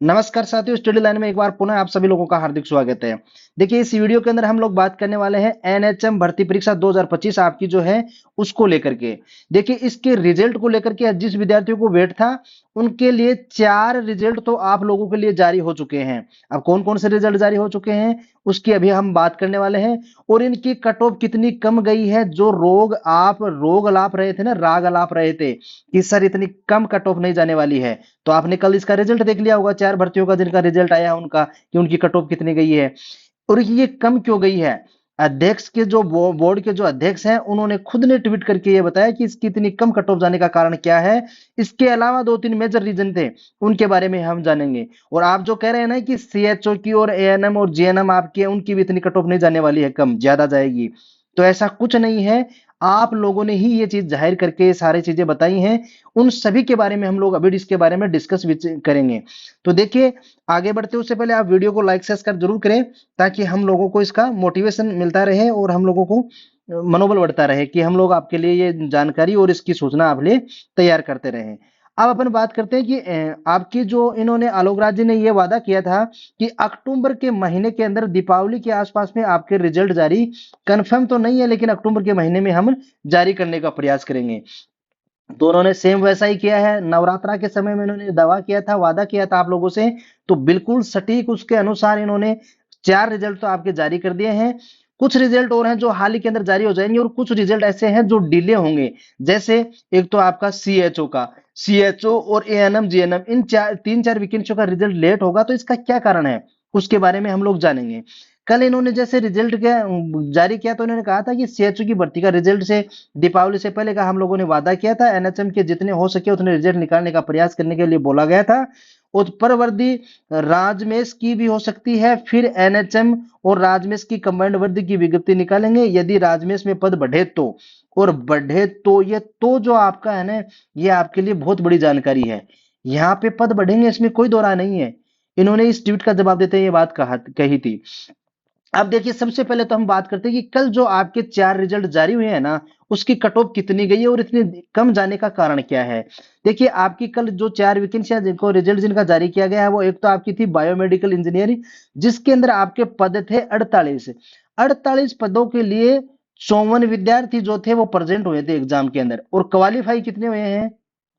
नमस्कार साथियों, study line में एक बार पुनः आप सभी लोगों का हार्दिक स्वागत है। देखिए, इस वीडियो के अंदर हम लोग बात करने वाले हैं एनएचएम भर्ती परीक्षा 2025 आपकी जो है उसको लेकर के। देखिए, इसके रिजल्ट को लेकर के जिस विद्यार्थियों को वेट था उनके लिए 4 रिजल्ट तो आप लोगों के लिए जारी हो चुके हैं। अब कौन कौन से रिजल्ट जारी हो चुके हैं उसकी अभी हम बात करने वाले हैं। और इनकी कट ऑफ कितनी कम गई है। जो रोग अलाप रहे थे ना, राग अलाप रहे थे कि सर इतनी कम कट ऑफ नहीं जाने वाली है, तो आपने कल इसका रिजल्ट देख लिया होगा। 4 भर्तियों का जिनका रिजल्ट आया उनका, कि उनकी कट ऑफ कितनी गई है और ये कम क्यों गई है। अध्यक्ष के जो बोर्ड के जो अध्यक्ष हैं उन्होंने खुद ने ट्वीट करके ये बताया कि इसकी इतनी कम कट ऑफ जाने का कारण क्या है। इसके अलावा 2-3 मेजर रीजन थे, उनके बारे में हम जानेंगे। और आप जो कह रहे हैं ना कि सीएचओ की और एएनएम और जीएनएम आपकी है, उनकी भी इतनी कट ऑफ नहीं जाने वाली है, कम ज्यादा जाएगी, तो ऐसा कुछ नहीं है। आप लोगों ने ही ये चीज जाहिर करके ये सारी चीजें बताई हैं। उन सभी के बारे में हम लोग अभी इसके बारे में डिस्कस करेंगे। तो देखिए, आगे बढ़ते उससे पहले आप वीडियो को लाइक सब्सक्राइब जरूर करें, ताकि हम लोगों को इसका मोटिवेशन मिलता रहे और हम लोगों को मनोबल बढ़ता रहे कि हम लोग आपके लिए ये जानकारी और इसकी सूचना आपके लिए तैयार करते रहे। अब अपन बात करते हैं कि आपकी जो इन्होंने आलोक राज जी ने ये वादा किया था कि अक्टूबर के महीने के अंदर दीपावली के आसपास में आपके रिजल्ट जारी, कंफर्म तो नहीं है लेकिन अक्टूबर के महीने में हम जारी करने का प्रयास करेंगे। तो उन्होंने सेम वैसा ही किया है। नवरात्रा के समय में इन्होंने दावा किया था, वादा किया था आप लोगों से, तो बिल्कुल सटीक उसके अनुसार इन्होंने 4 रिजल्ट तो आपके जारी कर दिए हैं। कुछ रिजल्ट और हैं जो हाल ही के अंदर जारी हो जाएंगे और कुछ रिजल्ट ऐसे हैं जो डिले होंगे। जैसे एक तो आपका सीएचओ और एएनएम जीएनएम, इन 3-4 वैकेंसियों का रिजल्ट लेट होगा, तो इसका क्या कारण है उसके बारे में हम लोग जानेंगे। कल इन्होंने जैसे रिजल्ट जारी किया तो इन्होंने कहा था कि सीएचओ की भर्ती का रिजल्ट से दीपावली से पहले का हम लोगों ने वादा किया था। एनएचएम के जितने हो सके उतने रिजल्ट निकालने का प्रयास करने के लिए बोला गया था। उत्परवर्दी राजमेश की भी हो सकती है, फिर एनएचएम और राजमेश की कंबाइंड वर्दी की विज्ञप्ति निकालेंगे यदि राजमेश में पद बढ़े तो। और बढ़े तो ये तो जो आपका है ना, ये आपके लिए बहुत बड़ी जानकारी है। यहाँ पे पद बढ़ेंगे, इसमें कोई दो राय नहीं है। इन्होंने इस ट्वीट का जवाब देते हुए ये बात कही थी। अब देखिए, सबसे पहले तो हम बात करते हैं कि कल जो आपके 4 रिजल्ट जारी हुए हैं ना, उसकी कट ऑफ कितनी गई है और इतनी कम जाने का कारण क्या है। देखिए, आपकी कल जो 4 वैकेंसियां जिनको रिजल्ट जिनका जारी किया गया है, वो एक तो आपकी थी बायोमेडिकल इंजीनियरिंग, जिसके अंदर आपके पद थे 48 पदों के लिए। 54 विद्यार्थी जो थे वो प्रेजेंट हुए थे एग्जाम के अंदर, और क्वालिफाई कितने हुए हैं,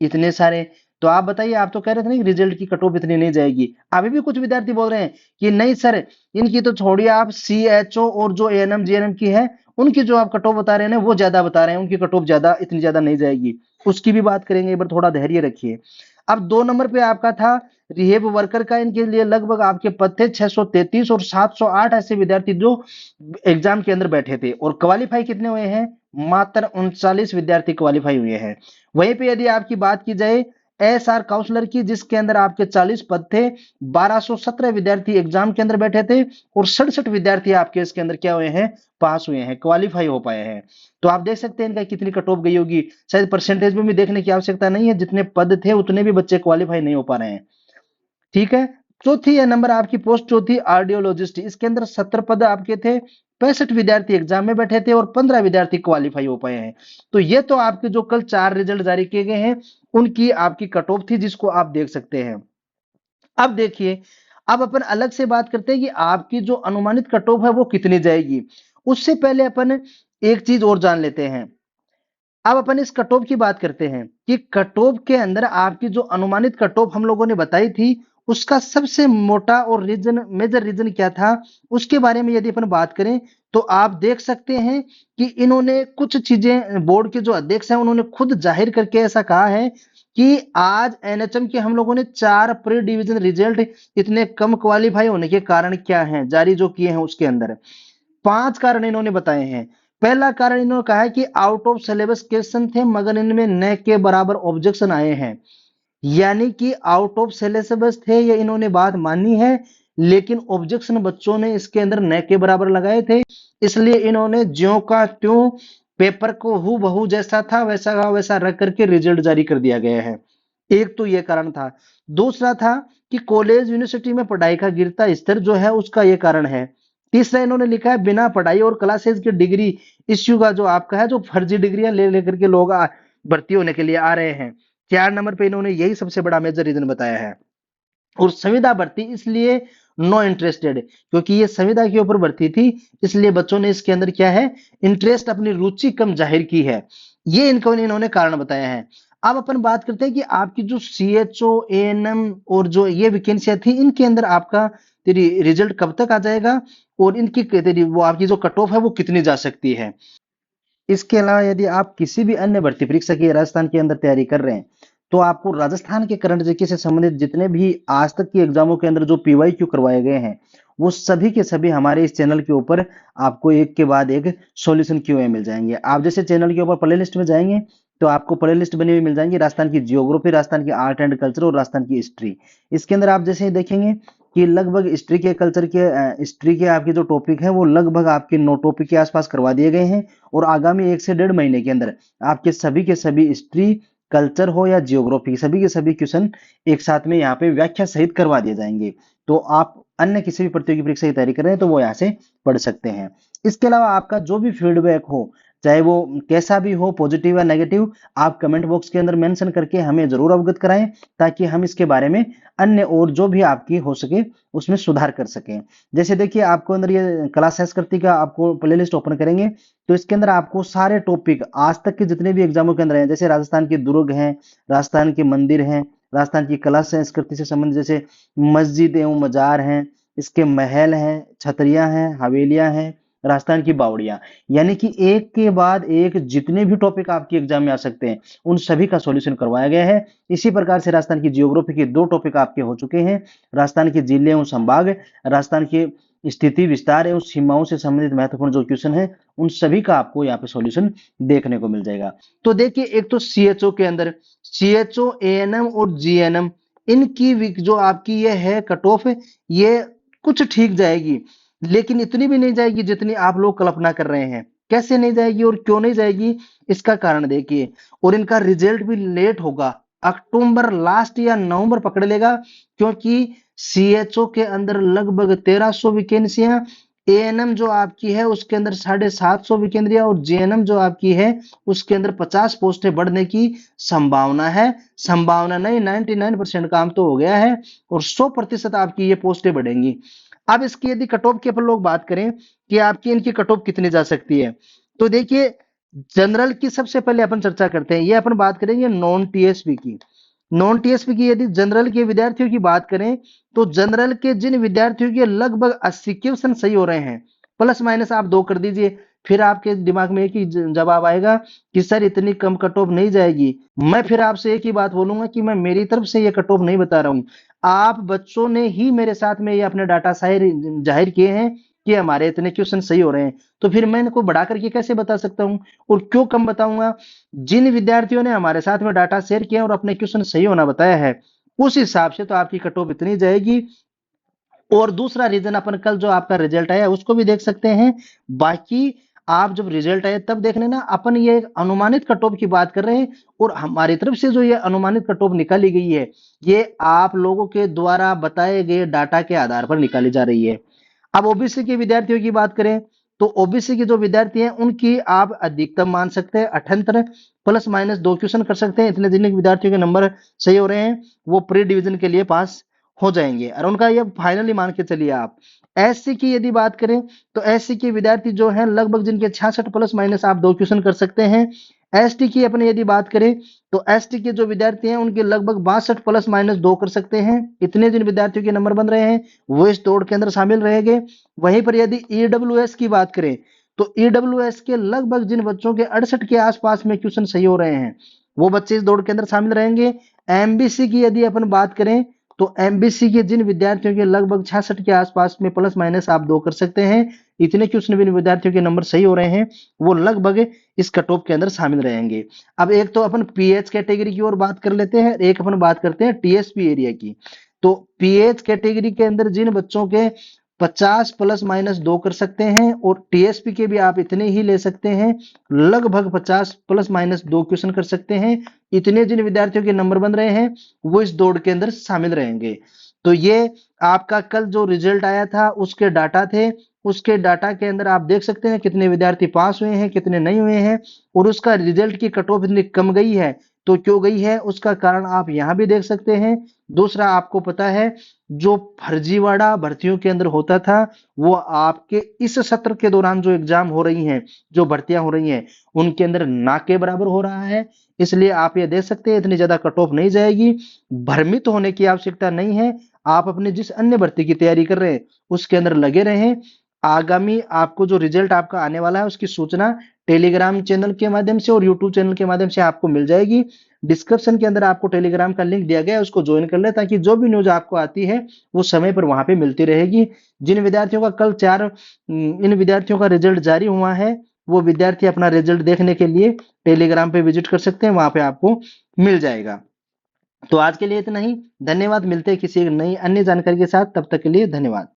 इतने सारे। तो आप बताइए, आप तो कह रहे थे ना कि रिजल्ट की कट ऑफ इतनी नहीं जाएगी। अभी भी कुछ विद्यार्थी बोल रहे हैं कि नहीं सर, इनकी तो छोड़िए आप, सीएचओ और जो एएनएम जीएनएम की है उनकी जो आप कट ऑफ बता रहे हैं ना, वो ज्यादा बता रहे हैं, उनकी कट ऑफ ज्यादा, इतनी ज्यादा नहीं जाएगी। उसकी भी बात करेंगे, एक बार थोड़ा धैर्य रखिए। अब 2 नंबर पे आपका था रिहेब वर्कर का। इनके लिए लगभग आपके पद थे 633 और 708 ऐसे विद्यार्थी जो एग्जाम के अंदर बैठे थे, और क्वालिफाई कितने हुए हैं, मात्र 39 विद्यार्थी क्वालिफाई हुए हैं। वहीं पे यदि आपकी बात की जाए एसआर काउंसलर की, जिसके अंदर आपके 40 पद थे, 1217 विद्यार्थी एग्जाम के अंदर बैठे थे, और 67 विद्यार्थी आपके इसके अंदर क्या हुए हैं, पास हुए हैं, क्वालिफाई हो पाए हैं। तो आप देख सकते हैं इनका कितनी कट ऑफ गई होगी। शायद परसेंटेज में भी देखने की आवश्यकता नहीं है, जितने पद थे उतने भी बच्चे क्वालिफाई नहीं हो पा रहे हैं। ठीक है। चौथी है नंबर आपकी पोस्ट, चौथी आर्डियोलॉजिस्ट, इसके अंदर 70 पद आपके थे, 65 विद्यार्थी एग्जाम में बैठे थे और 15 विद्यार्थी क्वालिफाई हो पाए हैं। तो ये तो आपके जो कल 4 रिजल्ट जारी किए गए हैं उनकी आपकी कट ऑफ थी, जिसको आप देख सकते हैं। अब देखिए, अब अपन अलग से बात करते हैं कि आपकी जो अनुमानित कट ऑफ है वो कितनी जाएगी। उससे पहले अपन एक चीज और जान लेते हैं। अब अपन इस कट ऑफ की बात करते हैं कि कट ऑफ के अंदर आपकी जो अनुमानित कट ऑफ हम लोगों ने बताई थी, उसका सबसे मोटा और रीजन, मेजर रीजन क्या था, उसके बारे में यदि अपन बात करें तो आप देख सकते हैं कि इन्होंने कुछ चीजें, बोर्ड के जो अध्यक्ष हैं उन्होंने खुद जाहिर करके ऐसा कहा है कि आज एनएचएम के हम लोगों ने 4 प्री डिवीजन रिजल्ट इतने कम क्वालिफाई होने के कारण क्या हैं जारी जो किए हैं, उसके अंदर 5 कारण इन्होंने बताए हैं। पहला कारण इन्होंने कहा है कि आउट ऑफ सिलेबस क्वेश्चन थे, मगर इनमें न के बराबर ऑब्जेक्शन आए हैं। यानी कि आउट ऑफ सिलेबस थे, ये इन्होंने बात मानी है, लेकिन ऑब्जेक्शन बच्चों ने इसके अंदर न के बराबर लगाए थे। इसलिए इन्होंने ज्यों का त्यों पेपर को हु बहू जैसा था वैसा का वैसा रख करके रिजल्ट जारी कर दिया गया है। एक तो ये कारण था। दूसरा था कि कॉलेज यूनिवर्सिटी में पढ़ाई का गिरता स्तर जो है उसका ये कारण है। तीसरा इन्होंने लिखा है बिना पढ़ाई और क्लासेज की डिग्री इश्यू का जो आपका है, जो फर्जी डिग्रियां ले लेकर के लोग भर्ती होने के लिए आ रहे हैं। 4 नंबर पे इन्होंने यही सबसे बड़ा मेजर रीजन बताया है। और संविदा भर्ती इसलिए नो इंटरेस्टेड, क्योंकि ये संविदा के ऊपर भर्ती थी, इसलिए बच्चों ने इसके अंदर क्या है, इंटरेस्ट, अपनी रुचि कम जाहिर की है। ये इन्होंने कारण बताया है। अब अपन बात करते हैं कि आपकी जो CHO ANM और जो ये वैकेंसियां थी, इनके अंदर आपका तेरी रिजल्ट कब तक आ जाएगा, और इनकी तेरी वो आपकी जो कट ऑफ है वो कितनी जा सकती है। इसके अलावा यदि आप किसी भी अन्य भर्ती परीक्षा की राजस्थान के अंदर तैयारी कर रहे हैं, तो आपको राजस्थान के करंट जीके से संबंधित जितने भी आज तक की एग्जामों के अंदर जो PYQ करवाए गए हैं, वो सभी के सभी हमारे इस चैनल के ऊपर आपको एक के बाद एक सॉल्यूशन QA मिल जाएंगे। आप जैसे चैनल के ऊपर प्ले लिस्ट में जाएंगे तो आपको प्ले लिस्ट बनी हुई मिल जाएंगी, राजस्थान की जियोग्राफी, राजस्थान की आर्ट एंड कल्चर और राजस्थान की हिस्ट्री। इसके अंदर आप जैसे देखेंगे कि लगभग हिस्ट्री के कल्चर के हिस्ट्री के आपके जो टॉपिक है वो लगभग आपके 9 टॉपिक के आसपास करवा दिए गए हैं, और आगामी 1 से 1.5 महीने के अंदर आपके सभी के सभी हिस्ट्री, कल्चर हो या जियोग्राफी, सभी के सभी क्वेश्चन एक साथ में यहाँ पे व्याख्या सहित करवा दिए जाएंगे। तो आप अन्य किसी भी प्रतियोगी परीक्षा की तैयारी कर रहे हैं तो वो यहाँ से पढ़ सकते हैं। इसके अलावा आपका जो भी फीडबैक हो, चाहे वो कैसा भी हो, पॉजिटिव या नेगेटिव, आप कमेंट बॉक्स के अंदर मेंशन करके हमें जरूर अवगत कराएं, ताकि हम इसके बारे में अन्य और जो भी आपकी हो सके उसमें सुधार कर सकें। जैसे देखिए, आपको अंदर ये क्लास संस्कृति का आपको प्लेलिस्ट ओपन करेंगे तो इसके अंदर आपको सारे टॉपिक आज तक के जितने भी एग्जामों के अंदर हैं, जैसे राजस्थान के दुर्ग हैं, राजस्थान के मंदिर हैं, राजस्थान की कला संस्कृति से संबंधित जैसे मस्जिद एवं मजार हैं, इसके महल हैं, छतरियां हैं, हवेलियां हैं, राजस्थान की बावड़ियां, यानी कि एक के बाद एक जितने भी टॉपिक आपके एग्जाम में आ सकते हैं उन सभी का सॉल्यूशन करवाया गया है। इसी प्रकार से राजस्थान की जियोग्राफी के 2 टॉपिक आपके हो चुके हैं, राजस्थान के जिले एवं संभाग, राजस्थान के स्थिति विस्तार एवं सीमाओं से संबंधित महत्वपूर्ण जो क्वेश्चन है उन सभी का आपको यहाँ पे सॉल्यूशन देखने को मिल जाएगा। तो देखिए, एक तो CHO के अंदर CHO ANM और GNM, इनकी जो आपकी ये है कट ऑफ, ये कुछ ठीक जाएगी, लेकिन इतनी भी नहीं जाएगी जितनी आप लोग कल्पना कर रहे हैं। कैसे नहीं जाएगी और क्यों नहीं जाएगी, इसका कारण देखिए। और इनका रिजल्ट भी लेट होगा, अक्टूबर लास्ट या नवंबर पकड़ लेगा, क्योंकि CHO के अंदर लगभग 1300 वैकेंसियां, ANM जो आपकी है उसके अंदर 750 वैकेंसियां, और GNM जो आपकी है उसके अंदर 50 पोस्टें बढ़ने की संभावना है। संभावना नहीं, 99% काम तो हो गया है, और 100% आपकी ये पोस्टें बढ़ेंगी। अब इसकी यदि कट ऑफ की अपन लोग बात करें कि आपकी इनकी कट ऑफ कितनी जा सकती है, तो देखिए, जनरल की सबसे पहले अपन चर्चा करते हैं। ये अपन बात करेंगे नॉन TSP की। नॉन TSP की यदि जनरल के विद्यार्थियों की बात करें तो जनरल के जिन विद्यार्थियों के लगभग 80 क्वेश्चन सही हो रहे हैं, प्लस माइनस आप 2 कर दीजिए, फिर आपके दिमाग में एक ही जवाब आएगा कि सर इतनी कम कट ऑफ नहीं जाएगी। मैं फिर आपसे एक ही बात बोलूंगा कि मैं मेरी तरफ से ये कट ऑफ नहीं बता रहा हूं, आप बच्चों ने ही मेरे साथ में ये अपने डाटा जाहिर किए हैं कि हमारे इतने क्वेश्चन सही हो रहे हैं, तो फिर मैं इनको बढ़ा करके कैसे बता सकता हूं, और क्यों कम बताऊंगा। जिन विद्यार्थियों ने हमारे साथ में डाटा शेयर किया और अपने क्वेश्चन सही होना बताया है, उस हिसाब से तो आपकी कट ऑफ इतनी जाएगी। और दूसरा रीजन, अपन कल जो आपका रिजल्ट आया उसको भी देख सकते हैं। बाकी आप जब रिजल्ट आए तब देख लेना, अपन ये अनुमानित कट ऑफ की बात कर रहे हैं, और हमारी तरफ से जो ये अनुमानित कट ऑफ निकाली गई है, ये आप लोगों के द्वारा बताए गए डाटा के आधार पर निकाली जा रही है। अब OBC के विद्यार्थियों की बात करें तो OBC के जो विद्यार्थी हैं उनकी आप अधिकतम मान सकते हैं 78, प्लस माइनस 2 क्वेश्चन कर सकते हैं। इतने जिन विद्यार्थियों के नंबर सही हो रहे हैं वो प्री डिवीजन के लिए पास हो जाएंगे, और उनका ये फाइनली मान के चलिए आप। SC की यदि बात करें तो SC के विद्यार्थी जो हैं लगभग जिनके 66 प्लस माइनस आप 2 क्वेश्चन कर सकते हैं। ST की अपने यदि बात करें तो ST के जो विद्यार्थी हैं उनके लगभग 62 प्लस माइनस 2 कर सकते हैं। इतने जिन विद्यार्थियों के नंबर बन रहे हैं वो इस दौड़ के अंदर शामिल रहेंगे। वहीं पर यदि EWS की बात करें तो EWS के लगभग जिन बच्चों के 68 के आसपास में क्वेश्चन सही हो रहे हैं वो बच्चे इस दौड़ के अंदर शामिल रहेंगे। MBC की यदि अपन बात करें तो MBC के जिन विद्यार्थियों के लगभग 66 के आसपास में प्लस माइनस आप 2 कर सकते हैं, इतने क्वेश्चन भी विद्यार्थियों के नंबर सही हो रहे हैं वो लगभग इस कट ऑफ के अंदर शामिल रहेंगे। अब एक तो अपन PH कैटेगरी की ओर बात कर लेते हैं, एक अपन बात करते हैं TSP एरिया की। तो PH कैटेगरी के अंदर जिन बच्चों के 50 प्लस माइनस 2 कर सकते हैं, और TSP के भी आप इतने ही ले सकते हैं, लगभग 50 प्लस माइनस 2 क्वेश्चन कर सकते हैं, इतने जिन विद्यार्थियों के नंबर बन रहे हैं वो इस दौड़ के अंदर शामिल रहेंगे। तो ये आपका कल जो रिजल्ट आया था उसके डाटा थे, उसके डाटा के अंदर आप देख सकते हैं कितने विद्यार्थी पास हुए हैं कितने नहीं हुए हैं, और उसका रिजल्ट की कट ऑफ इतनी कम गई है, तो क्यों गई है उसका कारण आप यहाँ भी देख सकते हैं। दूसरा, आपको पता है जो फर्जीवाड़ा भर्तियों के अंदर होता था वो आपके इस सत्र के दौरान जो एग्जाम हो रही हैं, जो भर्तियां हो रही हैं, उनके अंदर ना के बराबर हो रहा है। इसलिए आप ये देख सकते हैं इतनी ज्यादा कट ऑफ नहीं जाएगी। भ्रमित होने की आवश्यकता नहीं है। आप अपने जिस अन्य भर्ती की तैयारी कर रहे हैं उसके अंदर लगे रहें। आगामी आपको जो रिजल्ट आपका आने वाला है उसकी सूचना टेलीग्राम चैनल के माध्यम से और यूट्यूब चैनल के माध्यम से आपको मिल जाएगी। डिस्क्रिप्शन के अंदर आपको टेलीग्राम का लिंक दिया गया है, उसको ज्वाइन कर ले ताकि जो भी न्यूज आपको आती है वो समय पर वहां पे मिलती रहेगी। जिन विद्यार्थियों का कल इन विद्यार्थियों का रिजल्ट जारी हुआ है वो विद्यार्थी अपना रिजल्ट देखने के लिए टेलीग्राम पे विजिट कर सकते हैं, वहां पे आपको मिल जाएगा। तो आज के लिए इतना ही। धन्यवाद। मिलते हैं किसी नई अन्य जानकारी के साथ, तब तक के लिए धन्यवाद।